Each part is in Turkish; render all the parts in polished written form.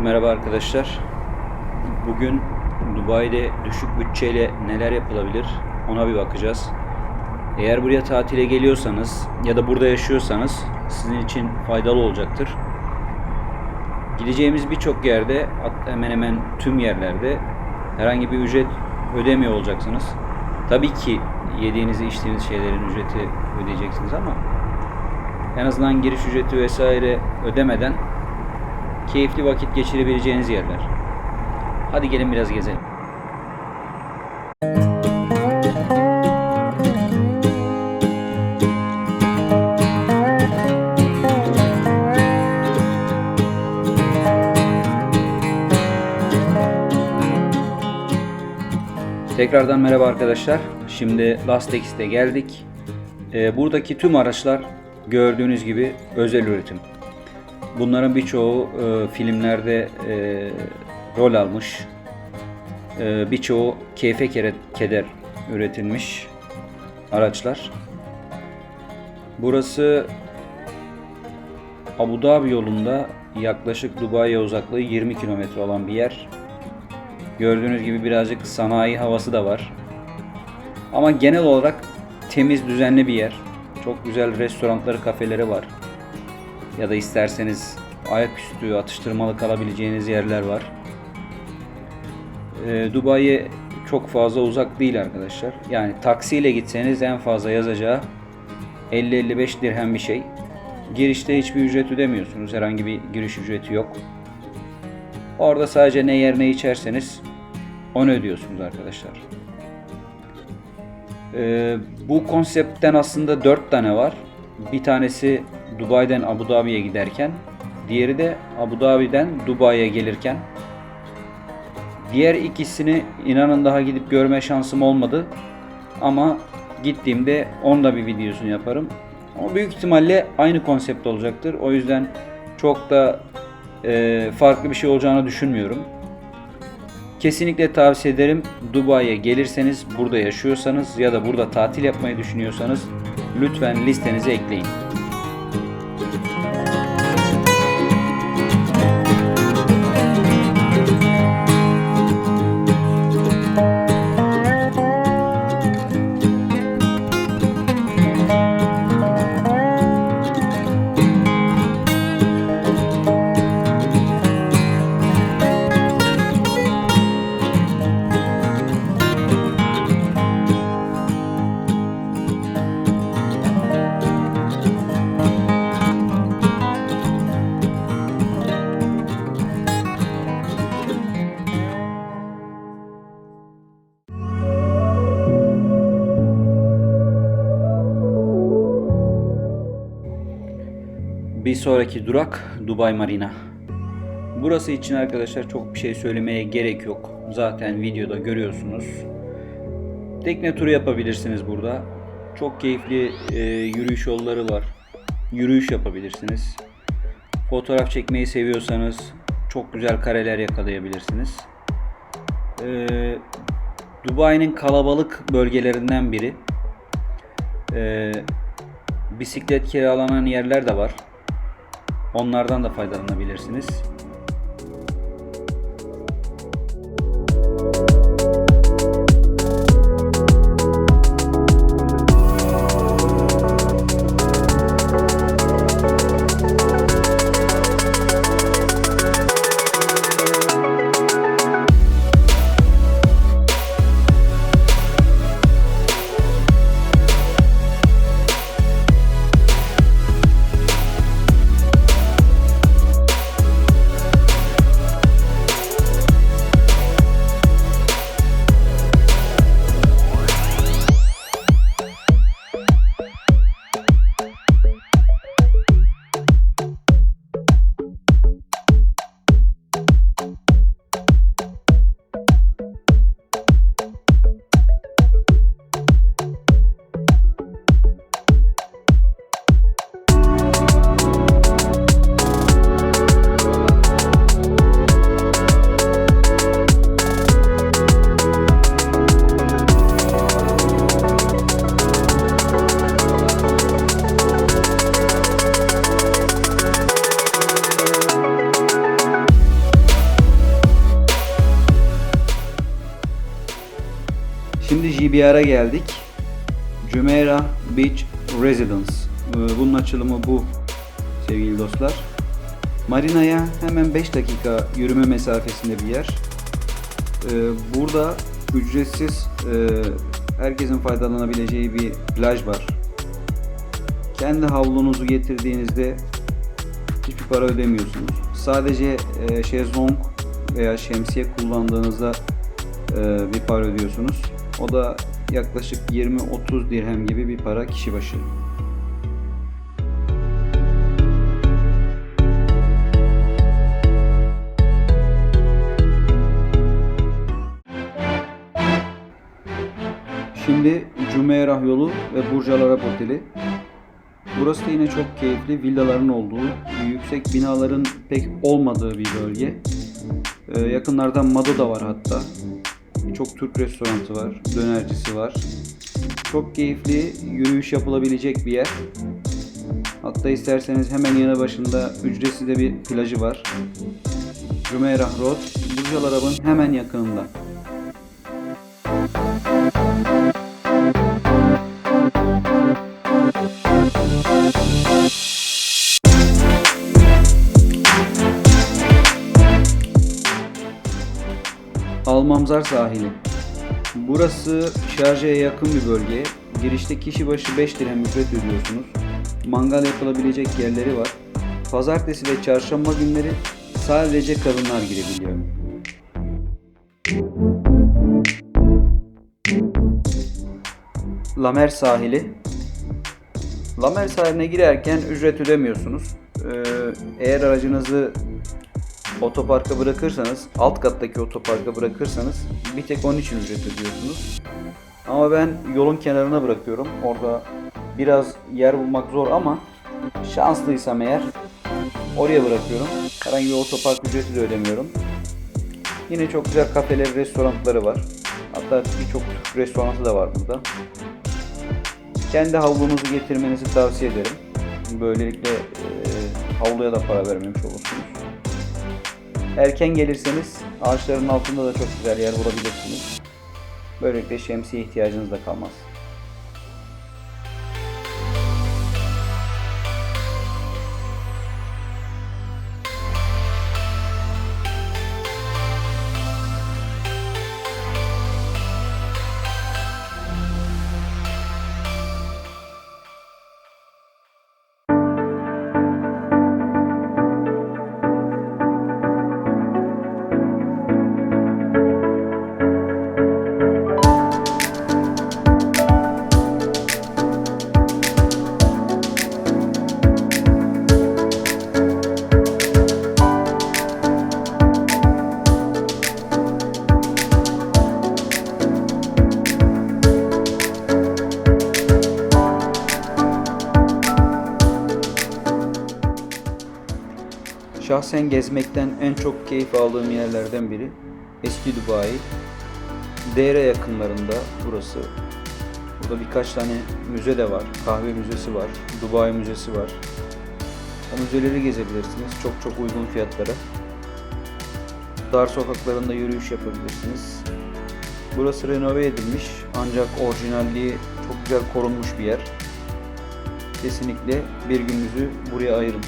Merhaba arkadaşlar. Bugün Dubai'de düşük bütçeyle neler yapılabilir ona bir bakacağız. Eğer buraya tatile geliyorsanız ya da burada yaşıyorsanız sizin için faydalı olacaktır. Gideceğimiz birçok yerde, hemen hemen tüm yerlerde herhangi bir ücret ödemiyor olacaksınız. Tabii ki yediğiniz, içtiğiniz şeylerin ücreti ödeyeceksiniz ama en azından giriş ücreti vesaire ödemeden keyifli vakit geçirebileceğiniz yerler. Hadi gelin biraz gezelim. Tekrardan merhaba arkadaşlar. Şimdi Lastex'te geldik. Buradaki tüm araçlar gördüğünüz gibi özel üretim. Bunların birçoğu filmlerde rol almış. Birçoğu keyfe keder üretilmiş araçlar. Burası Abu Dhabi yolunda yaklaşık Dubai'ye uzaklığı 20 kilometre olan bir yer. Gördüğünüz gibi birazcık sanayi havası da var. Ama genel olarak temiz, düzenli bir yer. Çok güzel restoranları, kafeleri var. Ya da isterseniz ayaküstü atıştırmalık alabileceğiniz yerler var. Dubai'ye çok fazla uzak değil arkadaşlar. Yani taksiyle gitseniz en fazla yazacağı 50-55 dirhem bir şey. Girişte hiçbir ücret ödemiyorsunuz. Herhangi bir giriş ücreti yok. Orada sadece ne yer ne içerseniz onu ödüyorsunuz arkadaşlar. Bu konseptten aslında 4 tane var. Bir tanesi Dubai'den Abu Dhabi'ye giderken, diğeri de Abu Dhabi'den Dubai'ye gelirken. Diğer ikisini inanın daha gidip görme şansım olmadı. Ama gittiğimde onun da bir videosunu yaparım. Ama büyük ihtimalle aynı konsept olacaktır. O yüzden çok da farklı bir şey olacağını düşünmüyorum. Kesinlikle tavsiye ederim. Dubai'ye gelirseniz, burada yaşıyorsanız ya da burada tatil yapmayı düşünüyorsanız lütfen listenize ekleyin. Bir sonraki durak Dubai Marina. Burası için arkadaşlar çok bir şey söylemeye gerek yok. Zaten videoda görüyorsunuz. Tekne turu yapabilirsiniz burada. Çok keyifli yürüyüş yolları var. Yürüyüş yapabilirsiniz. Fotoğraf çekmeyi seviyorsanız çok güzel kareler yakalayabilirsiniz. Dubai'nin kalabalık bölgelerinden biri. Bisiklet kiralanan yerler de var. Onlardan da faydalanabilirsiniz. Şimdi JBR'a geldik. Jumeirah Beach Residence. Bunun açılımı bu sevgili dostlar. Marina'ya hemen 5 dakika yürüme mesafesinde bir yer. Burada ücretsiz herkesin faydalanabileceği bir plaj var. Kendi havlunuzu getirdiğinizde hiçbir para ödemiyorsunuz. Sadece şezlong veya şemsiye kullandığınızda bir para ödüyorsunuz. O da yaklaşık 20-30 dirhem gibi bir para kişi başı. Şimdi Jumeirah yolu ve Burj Al Arab Oteli. Burası da yine çok keyifli, villaların olduğu, yüksek binaların pek olmadığı bir bölge. Yakınlarda Mado da var hatta. Birçok Türk restoranı var, dönercisi var. Çok keyifli, yürüyüş yapılabilecek bir yer. Hatta isterseniz hemen yanı başında ücretsiz de bir plajı var. Jumeirah Road, Burj Al Arab'ın hemen yakınında. Almamzar sahili. Burası Şarja'ya yakın bir bölge. Girişte kişi başı 5 dirhem ücret ödüyorsunuz. Mangal yapılabilecek yerleri var. Pazartesi ve çarşamba günleri sadece kadınlar girebiliyor. Lamer sahili. Lamer sahiline girerken ücret ödemiyorsunuz. Eğer aracınızı otoparka bırakırsanız, alt kattaki otoparka bırakırsanız bir tek onun için ücret ödüyorsunuz. Ama ben yolun kenarına bırakıyorum. Orada biraz yer bulmak zor ama şanslıysam eğer oraya bırakıyorum. Herhangi bir otopark ücreti de ödemiyorum. Yine çok güzel kafeleri, restoranları var. Hatta birçok Türk restoranı da var burada. Kendi havlunuzu getirmenizi tavsiye ederim. Böylelikle havluya da para vermemiş olursunuz. Erken gelirseniz ağaçların altında da çok güzel yer bulabilirsiniz. Böylelikle şemsiye ihtiyacınız da kalmaz. Şahsen gezmekten en çok keyif aldığım yerlerden biri eski Dubai. Deire yakınlarında burası. Burada birkaç tane müze de var. Kahve müzesi var, Dubai müzesi var. O müzeleri gezebilirsiniz çok çok uygun fiyatlara. Dar sokaklarında yürüyüş yapabilirsiniz. Burası renove edilmiş ancak orijinalliği çok güzel korunmuş bir yer. Kesinlikle bir gününüzü buraya ayırın.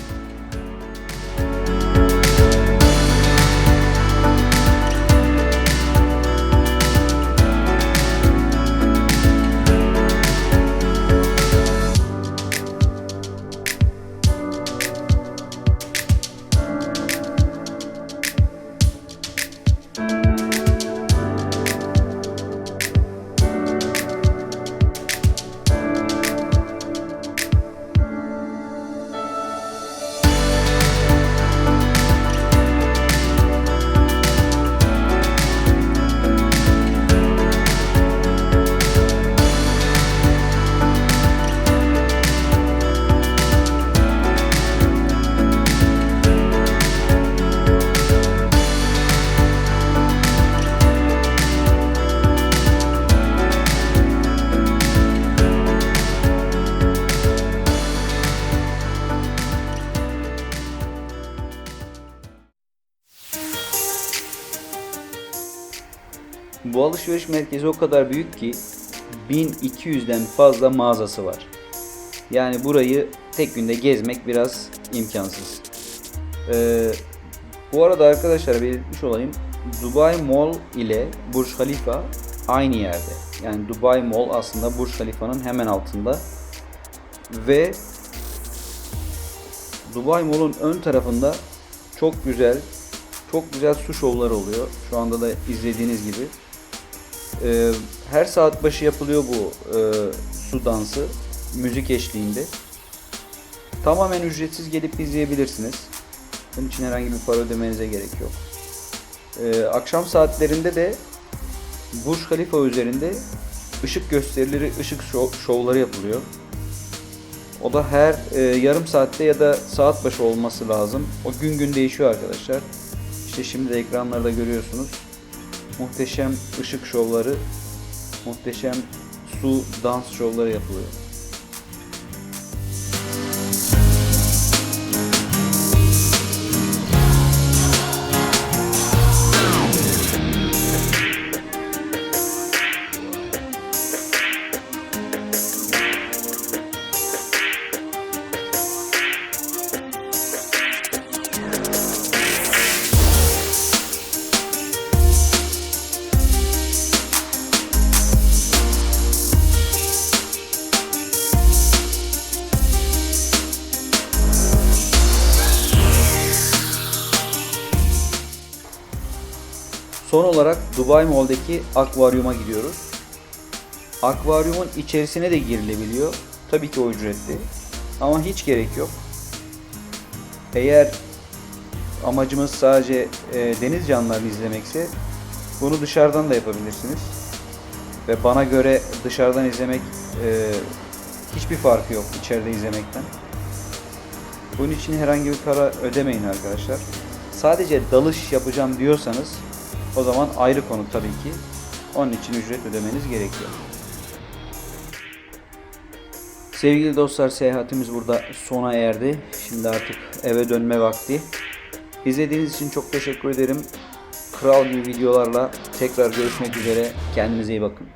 Bu alışveriş merkezi o kadar büyük ki 1200'den fazla mağazası var. Yani burayı tek günde gezmek biraz imkansız. Bu arada arkadaşlar belirtmiş olayım. Dubai Mall ile Burj Khalifa aynı yerde. Yani Dubai Mall aslında Burj Khalifa'nın hemen altında. Ve Dubai Mall'un ön tarafında çok güzel su şovları oluyor. Şu anda da izlediğiniz gibi. Her saat başı yapılıyor bu su dansı müzik eşliğinde. Tamamen ücretsiz gelip izleyebilirsiniz. Bunun için herhangi bir para ödemenize gerek yok. Akşam saatlerinde de Burj Khalifa üzerinde ışık gösterileri, ışık şovları yapılıyor. O da her yarım saatte ya da saat başı olması lazım. O gün gün değişiyor arkadaşlar. İşte şimdi de ekranlarda görüyorsunuz. Muhteşem ışık şovları, muhteşem su dans şovları yapılıyor. Son olarak Dubai Mall'deki akvaryuma gidiyoruz. Akvaryumun içerisine de girilebiliyor. Tabii ki o ücretli. Ama hiç gerek yok. Eğer amacımız sadece deniz canlılarını izlemekse bunu dışarıdan da yapabilirsiniz. Ve bana göre dışarıdan izlemek hiçbir farkı yok içeride izlemekten. Bunun için herhangi bir para ödemeyin arkadaşlar. Sadece dalış yapacağım diyorsanız o zaman ayrı konu tabii ki. Onun için ücret ödemeniz gerekiyor. Sevgili dostlar, seyahatimiz burada sona erdi. Şimdi artık eve dönme vakti. İzlediğiniz için çok teşekkür ederim. Kral gibi videolarla tekrar görüşmek üzere. Kendinize iyi bakın.